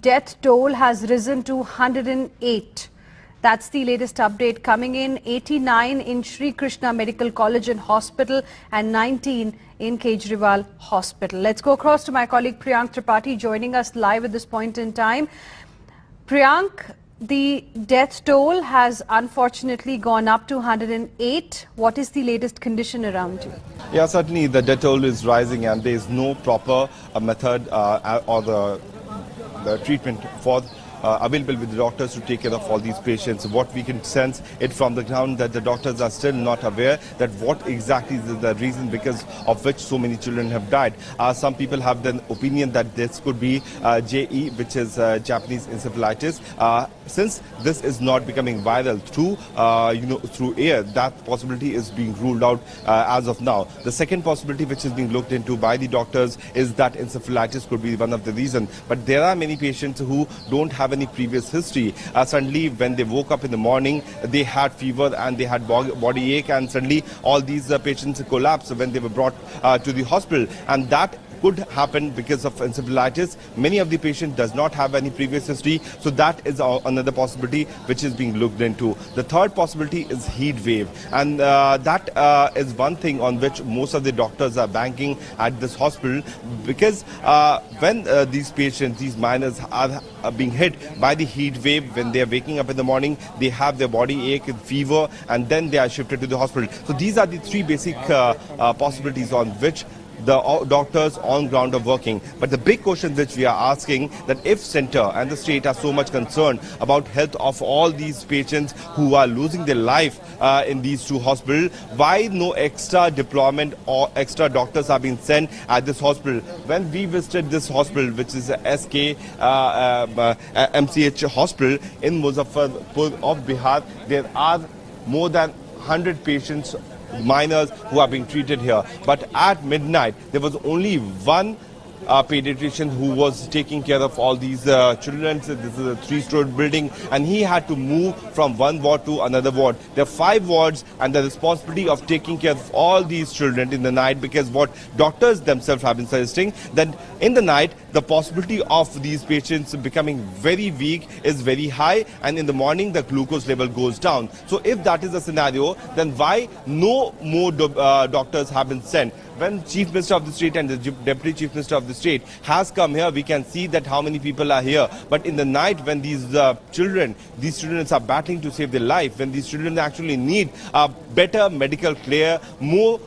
death toll has risen to 108. That's the latest update coming in. 89 in Sri Krishna Medical College and Hospital and 19 in Kejriwal Hospital. Let's go across to my colleague Priyank Tripathi joining us live at this point in time. Priyank, the death toll has unfortunately gone up to 108. What is the latest condition around you? Yeah, certainly the death toll is rising and there is no proper method or the treatment for available with the doctors to take care of all these patients. What we can sense it from the ground that the doctors are still not aware that what exactly is the reason because of which so many children have died. Some people have the opinion that this could be JE, which is Japanese encephalitis. Since this is not becoming viral through through air, that possibility is being ruled out as of now. The second possibility which is being looked into by the doctors is that encephalitis could be one of the reasons. But there are many patients who don't have any previous history. Suddenly when they woke up in the morning, they had fever and they had body ache, and suddenly all these patients collapsed when they were brought to the hospital, and that could happen because of encephalitis. Many of the patients does not have any previous history, so that is another possibility which is being looked into. The third possibility is heat wave, and that is one thing on which most of the doctors are banking at this hospital, because when these patients, these minors are being hit by the heat wave, when they are waking up in the morning, they have their body ache and fever, and then they are shifted to the hospital. So these are the three basic possibilities on which the doctors on ground are working. But the big question which we are asking, that if center and the state are so much concerned about health of all these patients who are losing their life in these two hospitals, why no extra deployment or extra doctors are being sent at this hospital? When we visited this hospital, which is SK MCH hospital in Muzaffarpur of Bihar, there are more than 100 patients, minors, who are being treated here. But at midnight, there was only one pediatrician who was taking care of all these children. So this is a 3-story building, and he had to move from one ward to another ward. There are 5 wards, and the responsibility of taking care of all these children in the night, because what doctors themselves have been suggesting, that in the night the possibility of these patients becoming very weak is very high, and in the morning the glucose level goes down. So if that is the scenario, then why no more doctors have been sent? When Chief Minister of the state and the Deputy Chief Minister of the state has come here, we can see that how many people are here. But in the night, when these children are battling to save their life, when these children actually need better medical care, more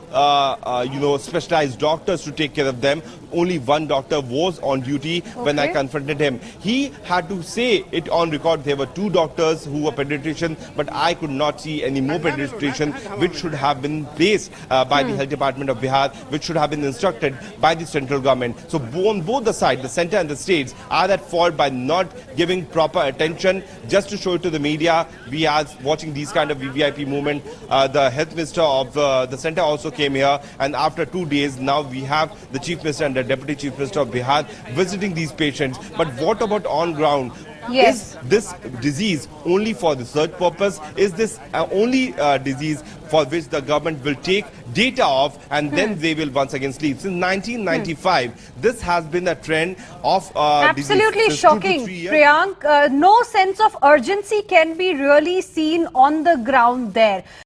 specialized doctors to take care of them, only one doctor was on duty when I confronted him. He had to say it on record. There were 2 doctors who were pediatricians, but I could not see any more pediatricians, which should have been placed by the Health Department of Bihar, which should have been instructed by the central government. So on both the sides, the center and the states, are at fault by not giving proper attention just to show it to the media. We are watching these kind of VVIP movement. The health minister of the center also came here, and after 2 days, now we have the chief minister and the deputy chief minister of Bihar visiting these patients. But what about on ground? Yes. Is this disease only for research purpose? Is this only disease for which the government will take data of and then they will once again sleep? Since 1995, this has been a trend of absolutely shocking. Priyank, no sense of urgency can be really seen on the ground there.